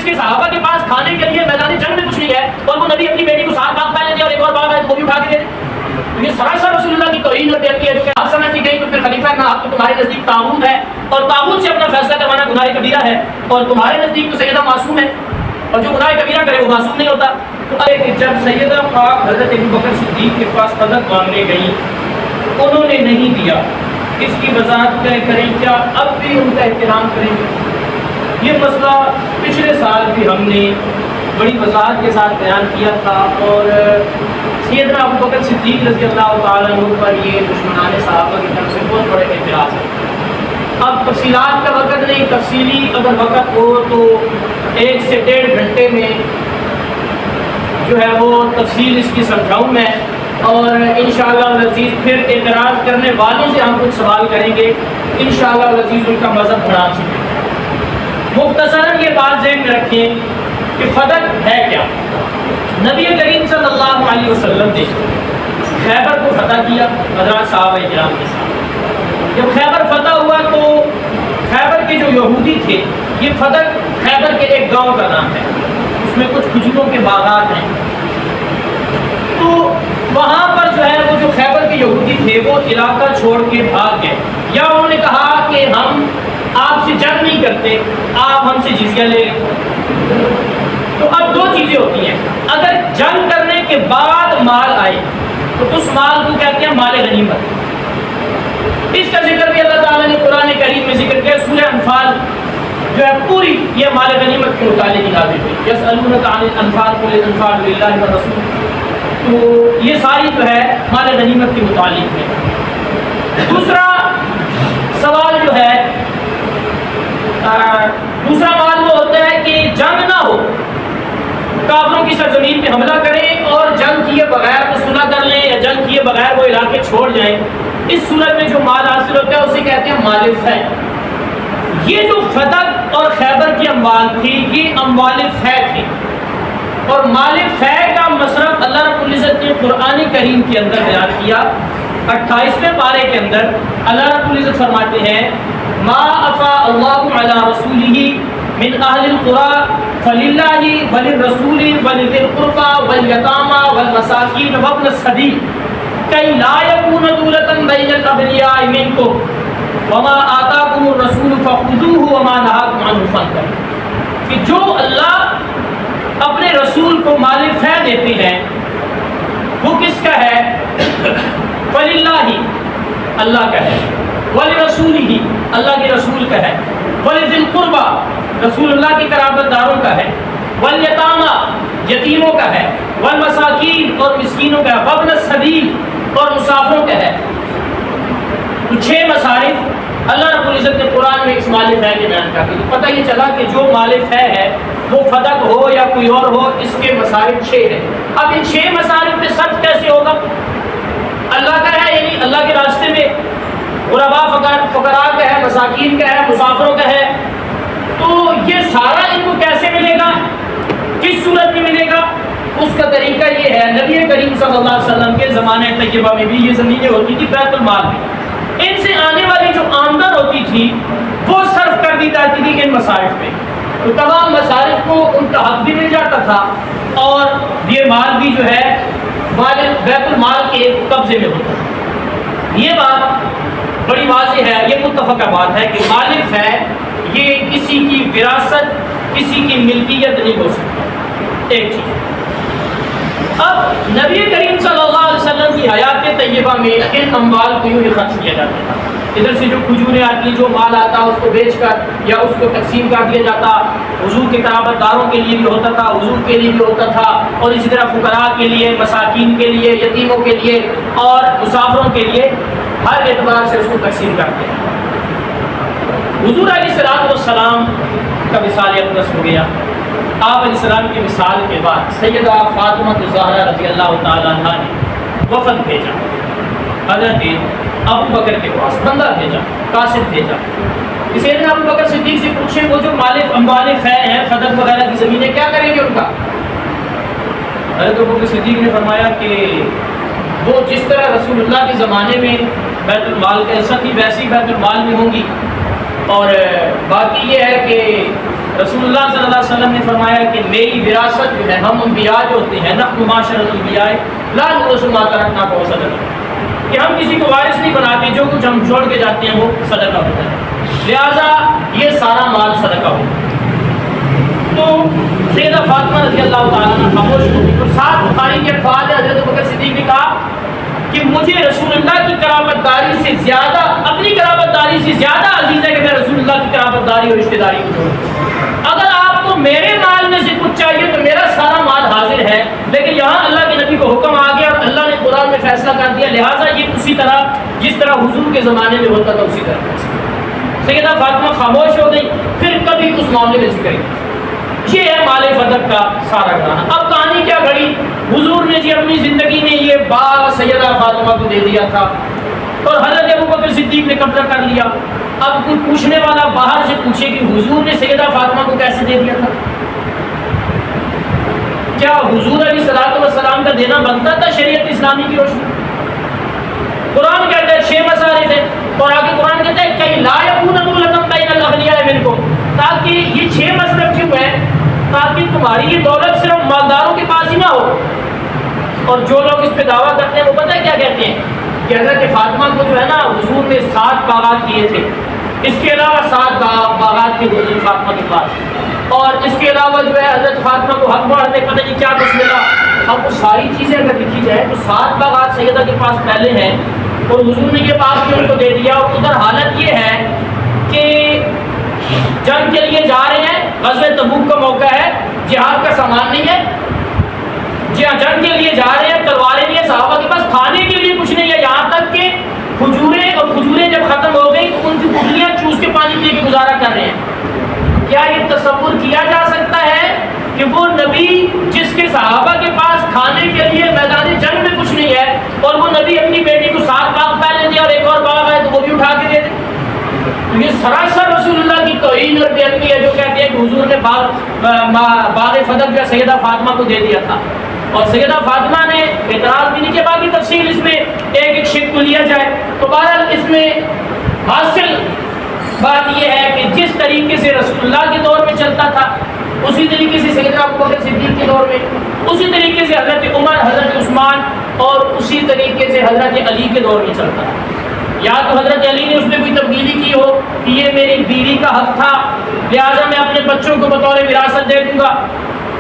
جس کے صحابہ کے پاس کھانے کے لیے میدان جنگ میں کچھ نہیں ہے اور وہ نبی اپنی بیٹی کو ساتھ باغ پہنے دے اور ایک اور باغ ہے وہ بھی اٹھا کے دے دے، تو یہ سراسر رسول اللہ کی توہین اور بےعدبی ہے جو کہ آپ سمجھتی گئی تو پھر خلیفہ کا حق تو تمہارے نزدیک طاغوت ہے اور طاغوت سے اپنا فیصلہ کروانا گناہ کبیرہ ہے اور تمہارے نزدیک تو سیدہ معصوم ہے اور جو گناہ کبیرہ کرے وہ معصوم نہیں ہوتا۔ تو جب سیدہ پاک حضرت ابوبکر صدیق کے پاس فدق مانگنے گئی انہوں نے نہیں دیا، اس کی وضاحت کریں کیا اب بھی ان کا احترام کریں گے؟ یہ مسئلہ پچھلے سال بھی ہم نے بڑی وضاحت کے ساتھ بیان کیا تھا اور سیدنا ابوبکر صدیق رضی اللہ تعالیٰ عنہ پر یہ دشمنان صحابہ کی طرف سے بہت بڑے اعتراض ہے۔ اب تفصیلات کا وقت نہیں، تفصیلی اگر وقت ہو تو 1 سے 1.5 گھنٹے میں جو ہے وہ تفصیل اس کی سمجھاؤں میں، اور انشاءاللہ العزیز پھر اعتراض کرنے والوں سے ہم کچھ سوال کریں گے، انشاءاللہ العزیز ان کا مذہب بنا سکیں۔ مختصراً یہ بات ذہن میں رکھیں کہ فدق ہے کیا؟ نبی کریم صلی اللہ علیہ وسلم نے خیبر کو فتح کیا حضرات صحابہ کرام کے ساتھ۔ جب خیبر فتح ہوا تو خیبر کے جو یہودی تھے، یہ فدق خیبر کے ایک گاؤں کا نام ہے، اس میں کچھ کھجوروں کے باغات ہیں، تو وہاں پر جو ہے وہ جو خیبر کے یہودی تھے وہ علاقہ چھوڑ کے بھاگ گئے، یا انہوں نے کہا کہ ہم آپ سے جنگ نہیں کرتے، آپ ہم سے جزیہ لے لیں۔ تو اب 2 چیزیں ہوتی ہیں، اگر جنگ کرنے کے بعد مال آئے تو اس مال کو کہتے ہیں مال غنیمت۔ اس کا ذکر بھی اللہ تعالیٰ نے قرآن کریم میں ذکر کیا، سورہ انفال جو ہے پوری یہ مال غنیمت کے متعلق نازل ہوئی، یسألونک عن الانفال قل الانفال للہ والرسول، تو یہ ساری جو ہے مال غنیمت کے متعلق ہے۔ دوسرا سوال جو ہے، دوسرا مال وہ ہوتا ہے کہ جنگ نہ ہو، کافروں کی سرزمین پہ حملہ کریں اور جنگ کیے بغیر وہ صلح کر لیں یا جنگ کیے بغیر وہ علاقے چھوڑ جائیں، اس صورت میں جو مال حاصل ہوتا ہے اسے کہتے ہیں مال فے۔ یہ جو فتح اور خیبر کی اموال تھی یہ اموال فے تھی، اور مال فے کا مصرف اللہ رب العزت نے قرآن کریم کے اندر بیان کیا۔ 28ویں پارے کے اندر اللہ رب العزت فرماتے ہیں ما افاء اللہ علی رسولہ من اہل القری فللہ وللرسول ولذی القربى والیتامى والمساکین وابن السبیل کی لا یکون دولة بین الاغنیاء منکم وما آتاکم الرسول فخذوہ وما نہاکم عنہ فانتہوا، کہ جو اللہ اپنے رسول کو مال فے دیتے ہیں وہ کس کا ہے؟ فللہ اللہ کا ہے، ولرسولہ اللہ کے رسول کا ہے، ولذی القربى رسول اللہ کے قرابت داروں کا ہے، والیتامى یتیموں کا ہے، والمساکین اور مسکینوں کا ہے، وابن السبیل اور مسافروں کا ہے۔ تو 6 مصارف اللہ رب العزت نے قرآن میں اس مال فے کے بیان کر دی، تو پتہ یہ چلا کہ جو مال فے ہے وہ فدق ہو یا کوئی اور ہو، اس کے مصارف 6 ہیں۔ اب ان 6 مصارف میں صرف کیسے ہوگا؟ اللہ کا ہے یعنی اللہ کے راستے میں، غرباء فقراء کا ہے، مساکین کا ہے، مسافروں کا ہے، تو یہ سارا ان کو کیسے ملے گا، کس صورت میں ملے گا؟ اس کا طریقہ یہ ہے، نبی کریم صلی اللہ علیہ وسلم کے زمانے طیبہ میں بھی یہ زمینیں ہوتی تھی بیت المال میں، ان سے آنے والی جو آمدن ہوتی تھی وہ صرف کر دی جاتی تھی ان مصارف پہ، تو تمام مصارف کو ان کا حق بھی مل جاتا تھا اور یہ مال بھی جو ہے بیت المال کے قبضے میں ہوتا تھا۔ یہ بات بڑی واضح ہے، یہ متفقہ بات ہے کہ مال فے یہ کسی کی وراثت، کسی کی ملکیت نہیں ہو سکتی۔ ایک چیز، اب نبی کریم صلی اللہ علیہ وسلم کی حیات طیبہ میں ان اموال کو یوں ہی خرچ کیا جاتا تھا، ادھر سے جو کھجوریں آتی، جو مال آتا اس کو بیچ کر یا اس کو تقسیم کر دیا جاتا، حضور کے قرابت داروں کے لیے بھی ہوتا تھا، حضور کے لیے بھی ہوتا تھا، اور اسی طرح فقراء کے لیے، مساکین کے لیے، یتیموں کے لیے اور مسافروں کے لیے، ہر اعتبار سے اس کو تقسیم کرتے ہیں۔ حضور علیہ السلام کا مثال اقدس ہو گیا، آپ علیہ السلام کی مثال کے بعد سیدہ فاطمہ الزہرا رضی اللہ تعالیٰ عنہ نے وفد بھیجا، حضرت ابو بکر کے پاس بندہ بھیجا، قاصد بھیجا، سیدنا ابو بکر صدیق سے پوچھیں وہ جو اموال فے ہیں، فدق وغیرہ کی زمینیں کیا کریں گے ان کا؟ حضرت ابو بکر صدیق نے فرمایا کہ وہ جس طرح رسول اللہ کے زمانے میں بیت المال کا حصہ تھی ویسی بیت المال میں ہوں گی، اور باقی یہ ہے کہ رسول اللہ صلی اللہ علیہ وسلم نے فرمایا کہ میری وراثت جو ہے، ہم انبیاء جو ہوتے ہیں، نحن معاشر الانبیاء لا نورث ما ترکنا فهو صدقہ، کہ ہم کسی کو وارث نہیں بناتے، جو کچھ ہم چھوڑ کے جاتے ہیں وہ صدقہ ہوتا ہے، لہٰذا یہ سارا مال صدقہ ہو۔ تو سیدہ فاطمہ رضی اللہ تعالیٰ عنہ خاموش ہوئی، اور ساتھ بخاری کے الفاظ ہے، حضرت بکر صدیق نے کہا کہ مجھے رسول اللہ کی قرابت داری سے زیادہ، اپنی قرابت داری سے زیادہ عزیز ہے کہ میں رسول اللہ کی قرابت داری اور رشتہ داری کو چھوڑوں۔ اگر آپ کو میرے مال میں سے کچھ چاہیے تو میرا سارا مال حاضر ہے، لیکن یہاں اللہ کے نبی کو حکم آ گیا اور اللہ نے قرآن میں فیصلہ کر دیا، لہٰذا یہ اسی طرح جس طرح حضور کے زمانے میں ہوتا تھا اسی طرح۔ سیدہ فاطمہ خاموش ہو گئی، پھر کبھی اس معاملے میں ذکر نہیں۔ یہ ہے مال فدق کا سارا گھرانا۔ اب کہانی کیا گھڑی، حضور نے جی اپنی زندگی میں یہ باغ سیدہ فاطمہ کو دے دیا تھا اور حضرت ابوبکر صدیق نے قبضہ کر لیا۔ اب کوئی پوچھنے والا باہر سے پوچھے کہ حضور نے سیدہ فاطمہ کو کیسے دے دیا تھا، کیا حضور علیہ الصلوۃ والسلام کا دینا بنتا تھا شریعت اسلامی کی روشنی؟ قرآن کہتا ہے 6 مسائل تھے، اور آگے قرآن کہتا ہے کہ لا یکون دولۃ بین الاغنیاء منکم، تاکہ یہ 6 مسلب کیوں ہے، تاکہ تمہاری یہ دولت صرف مالداروں کے پاس ہی نہ ہو۔ اور جو لوگ اس پہ دعویٰ کرتے ہیں وہ پتہ ہے کیا کہتے ہیں کہ حضرت فاطمہ کو جو ہے نا حضور نے 7 باغات دیے تھے، اس کے علاوہ 7 باغات تھے حضرت فاطمہ کے پاس، اور اس کے علاوہ جو ہے حضرت فاطمہ کو حق بڑھنے پتہ نہیں کیا کچھ ملا۔ اب وہ ساری چیزیں اگر لکھی جائے تو 7 باغات سیدہ کے پاس پہلے ہیں اور حضور نے یہ باغ بھی ان کو دے دیا۔ اور ادھر حالت یہ ہے کہ جنگ کے لیے جا رہے ہیں، غزوہ تبوک کا موقع ہے، جہاد کا سامان نہیں ہے، جی ہاں جنگ کے لیے جا رہے ہیں، تلواریں نہیں ہیں، صحابہ کے پاس کھانے کے لیے کچھ نہیں ہے، یہاں تک کہ کھجوریں جب ختم ہو گئی تو ان کی پتلیاں چوس کے پانی پی کے گزارا کر رہے ہیں۔ کیا یہ تصور کیا جا سکتا ہے کہ وہ نبی جس کے صحابہ کے پاس کھانے کے لیے میدان جنگ میں کچھ نہیں ہے، اور وہ نبی اپنی بیٹی کو 7 باغ پہلے دے اور ایک اور باغ ہے تو وہ بھی اٹھا کے دے دے؟ یہ سراسر رسول اللہ کی توہین اور بے ادبی ہے جو کہتے ہیں کہ حضور نے باغ فدق جو سیدہ فاطمہ کو دے دیا تھا، اور سیدہ فاطمہ نے اعتراض بھی نہیں کیا۔ باقی تفصیل اس میں ایک شک کو لیا جائے تو بہرحال اس میں حاصل بات یہ ہے کہ جس طریقے سے رسول اللہ کے دور میں چلتا تھا اسی طریقے سے سیدنا ابوبکر صدیق کے دور میں، اسی طریقے سے حضرت عمر، حضرت عثمان، اور اسی طریقے سے حضرت علی کے دور میں چلتا ہے۔ یا تو حضرت علی نے اس میں کوئی تبدیلی کی ہو کہ یہ میری بیوی کا حق تھا لہٰذا میں اپنے بچوں کو بطور وراثت دے دوں گا،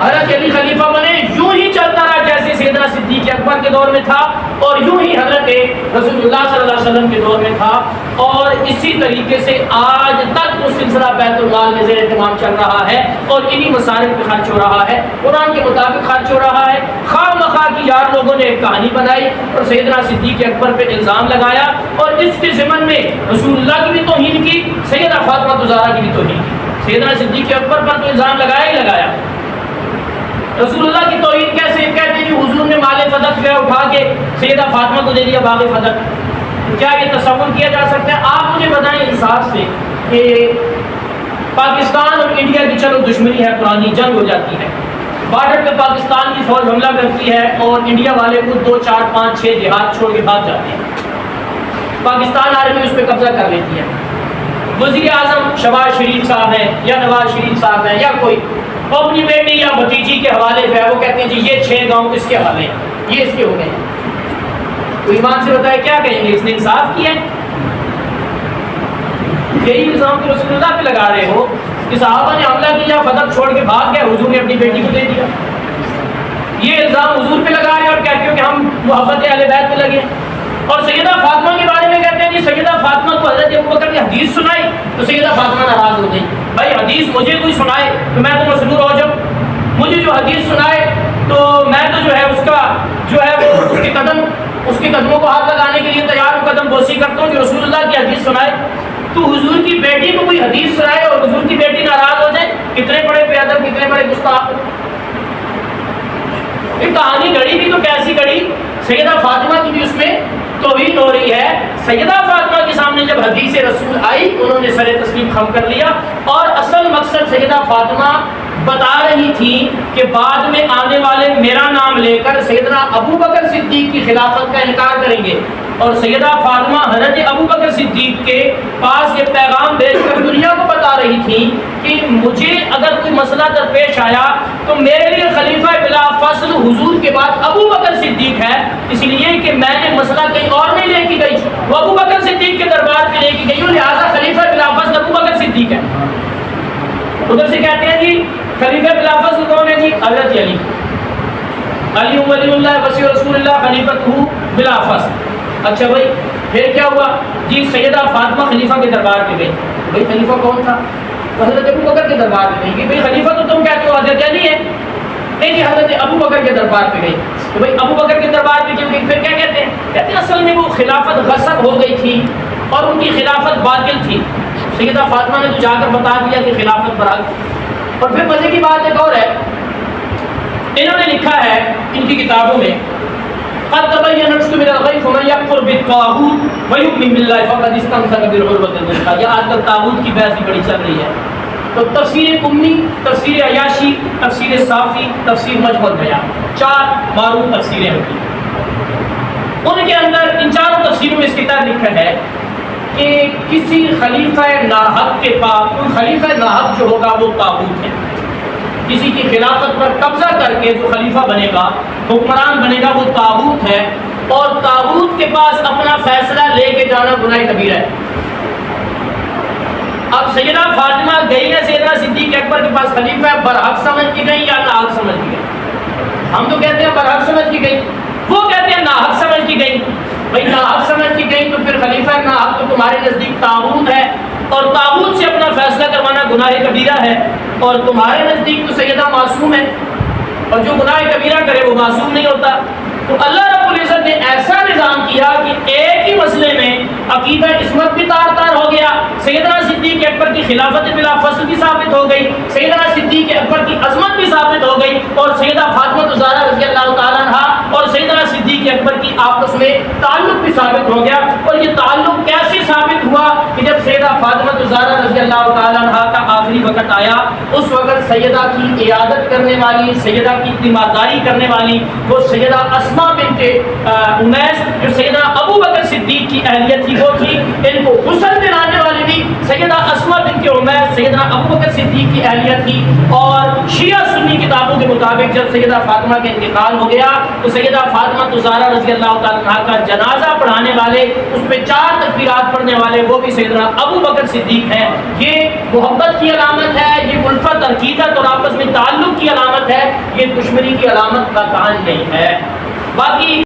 حضرت علی خلیفہ بنے، یوں ہی چلتا رہا جیسے سیدنا صدیق اکبر کے دور میں تھا، اور یوں ہی حضرت رسول اللہ صلی اللہ علیہ وسلم کے دور میں تھا، اور اسی طریقے سے آج تک وہ سلسلہ بیت المال میں زیر اہتمام چل رہا ہے اور انہی مصارف پہ خرچ ہو رہا ہے، قرآن کے مطابق خرچ ہو رہا ہے۔ خواہ مخواہ کی یار لوگوں نے ایک کہانی بنائی اور سیدنا صدیق اکبر پہ الزام لگایا، اور اس کے ضمن میں رسول اللہ کی بھی توہین کی، سیدہ فاطمہ زہرا کی بھی توہین کی۔ سیدنا صدیق اکبر پر تو الزام لگایا ہی لگایا، رسول اللہ کی توہین کیسے کہتے ہیں کہ حضور نے مال فدق جو ہے اٹھا کے سیدہ فاطمہ کو دے دیا باغ فدق؟ کیا یہ تصور کیا جا سکتا ہے؟ آپ مجھے بتائیں انصاف سے کہ پاکستان اور انڈیا کی چلو دشمنی ہے، پرانی جنگ ہو جاتی ہے، بارڈر پہ پاکستان کی فوج حملہ کرتی ہے اور انڈیا والے کو 2 4 5 6 دیہات چھوڑ کے بھاگ جاتے ہیں، پاکستان آرمی اس پہ قبضہ کر لیتی ہے، وزیر اعظم شہباز شریف صاحب ہیں یا نواز شریف صاحب ہیں یا کوئی اپنی بیٹی یا بھتیجی کے حوالے جو ہے وہ کہتے ہیں جی یہ 6 گاؤں اس کے حوالے ہیں، یہ اس کے ہو گئے ہیں، تو ایمان سے بتائے کیا کہیں گے؟ اس نے انصاف کیا ہے؟ یہی الزام تو رسول اللہ پہ لگا رہے ہو کہ صحابہ نے حملہ کیا، فدق چھوڑ کے بھاگ گئے، حضور نے اپنی بیٹی کو دے دیا، یہ الزام حضور پہ لگا رہے ہیں اور کہتے ہو کہ ہم محبت اہل بیت پہ لگے۔ اور سیدہ فاطمہ کے بارے میں کہتے ہیں کہ سیدہ فاطمہ کو حضرت ابوبکر نے حدیث سنائی تو سیدہ فاطمہ ناراض ہو گئی، بھائی حدیث مجھے کوئی سنائے تو میں تو مسرور ہو جاؤں، مجھے جو حدیث سنائے تو میں تو جو ہے اس کا جو ہے وہ اس کے قدموں کو ہاتھ لگانے کے لیے تیار ہوں، قدم بوسی کرتا ہوں کہ رسول اللہ کی حدیث سنائے، تو حضور کی بیٹی کو کوئی حدیث سنائے اور حضور کی بیٹی ناراض ہو جائے، کتنے بڑے بے ادب، کتنے بڑے گستاخ۔ یہ کہانی گڑی بھی تو کیسی گڑی، سیدہ فاطمہ کی بھی اس میں توہین ہو رہی ہے۔ سیدہ فاطمہ کے سامنے جب حدیث رسول آئی انہوں نے سر تسلیم خم کر لیا، اور اصل مقصد سیدہ فاطمہ بتا رہی تھی کہ بعد میں آنے والے میرا نام لے کر سیدنا ابو بکر صدیق کی خلافت کا انکار کریں گے، اور سیدہ فاطمہ حضرت ابو بکر صدیق کے پاس یہ پیغام بھیج کر دنیا کو بتا رہی تھی کہ مجھے اگر کوئی مسئلہ درپیش آیا تو میرے لیے خلیفہ بلا فصل حضور کے بعد ابو بکر صدیق ہے، اس لیے کہ میں نے مسئلہ کہیں اور نہیں لے کے گئی، وہ ابو بکر صدیق کے دربار پہ لے کے گئی ہوں، لہٰذا خلیفہ بلا فصل ابو بکر صدیق ہے۔ ادھر سے کہتے ہیں جی خلیفہ بلا فصل کون ہے؟ جی حضرت علی، علی ولی اللہ وصی رسول اللہ خلیفۃ بلا فصل۔ اچھا بھائی پھر کیا ہوا؟ جی سیدہ فاطمہ خلیفہ کے دربار پہ گئی، بھائی خلیفہ کون تھا؟ حضرت ابو بکر کے دربار پہ گئی، بھائی خلیفہ تو تم کہتے ہو حضرت علی ہے، نہیں جی حضرت ابو بکر کے دربار پہ گئی، تو بھائی ابو بکر کے دربار پہ کیوں گئی؟ پھر کیا کہتے ہیں؟ کہتے ہیں اصل میں وہ خلافت غصب ہو گئی تھی اور ان کی خلافت باطل تھی، سیدہ فاطمہ نے تو جا کر بتا دیا کہ خلافت برحق تھی۔ اور پھر مزے کی بات ایک اور ہے، انہوں نے لکھا ہے ان کی کتابوں میں قد تبین الرشد من الغی فمن یکفر بالطاغوت ویؤمن باللہ فقد استمسک بالعروۃ الوثقی۔ یہ آج کل طاغوت کی بحث بھی بڑی چل رہی ہے، تو تفسیر کمی، تفسیر عیاشی، تفسیر صافی، تفسیر مجمع البیان، 4 معروف تفسیریں ہوتی ہیں۔ ان کے اندر ان چاروں تفسیروں میں اس کی طرح لکھا ہے کہ کسی خلیفہ ناحق کے پاس، کوئی خلیفہ ناحق جو ہوگا وہ طاغوت ہے، کسی کی خلافت پر قبضہ کر کے جو خلیفہ بنے گا، حکمران بنے گا، وہ طاغوت ہے، اور طاغوت کے پاس اپنا فیصلہ لے کے جانا گناہ کبیرہ ہے۔ اب سیدہ فاطمہ گئی ہے سیدنا صدیق اکبر کے پاس خلیفہ برحق سمجھ کے گئی یا ناحق سمجھ کے گئی؟ ہم تو کہتے ہیں برحق سمجھ کے گئی، وہ کہتے ہیں ناحق سمجھ کے گئی۔ بھائی ناحق سمجھ کے گئی تو پھر خلیفہ ناحق تو تمہارے نزدیک طاغوت ہے، اور طاغوت سے اپنا فیصلہ کروانا گناہ کبیرہ ہے، اور تمہارے نزدیک تو سیدہ معصوم ہے، اور جو گناہ کبیرہ کرے وہ معصوم نہیں ہوتا۔ تو اللہ رب العزت نے ایسا نظام کیا کہ ایک ہی مسئلے میں عقیدہ عصمت بھی تار تار ہو گیا، سیدنا صدیق اکبر کی خلافت بلا فصل بھی ثابت ہو گئی، سیدنا صدیق اکبر کی عظمت بھی ثابت ہو گئی، اور سیدہ فاطمہ الزہرا رضی اللہ تعالیٰ عنہا اور سیدنا صدیق اکبر کی آپس میں تعلق بھی ثابت ہو گیا۔ اور یہ تعلق کیسے ثابت ہوا کہ جب سیدہ فاطمہ الزہرا رضی اللہ تعالیٰ عنہا کا آخری وقت آیا، اس وقت سیدہ کی عیادت کرنے والی، سیدہ کی تیمارداری کرنے والی وہ سیدہ اسماء بنت امیس جو سیدہ ابو بکر صدیق کی اہلیت تھی وہ تھی، ان کو غسل دلانے والی بھی سیدہ اسماء بنت امیس سیدہ ابو بکر صدیق کی اہلیت تھی۔ اور شیعہ سنی کتابوں کے مطابق جب سیدہ فاطمہ کا انتقال ہو گیا تو سیدہ فاطمہ الزہرا رضی اللہ تعالیٰ عنہا کا جنازہ پڑھانے والے، اس میں 4 تکبیرات پڑھنے والے وہ بھی سیدنا ابو بکر صدیق ہیں۔ یہ محبت کی علامت ہے، یہ الفت عقیدت اور آپس میں تعلق کی علامت ہے، یہ دشمنی کی علامت کا کان نہیں ہے۔ باقی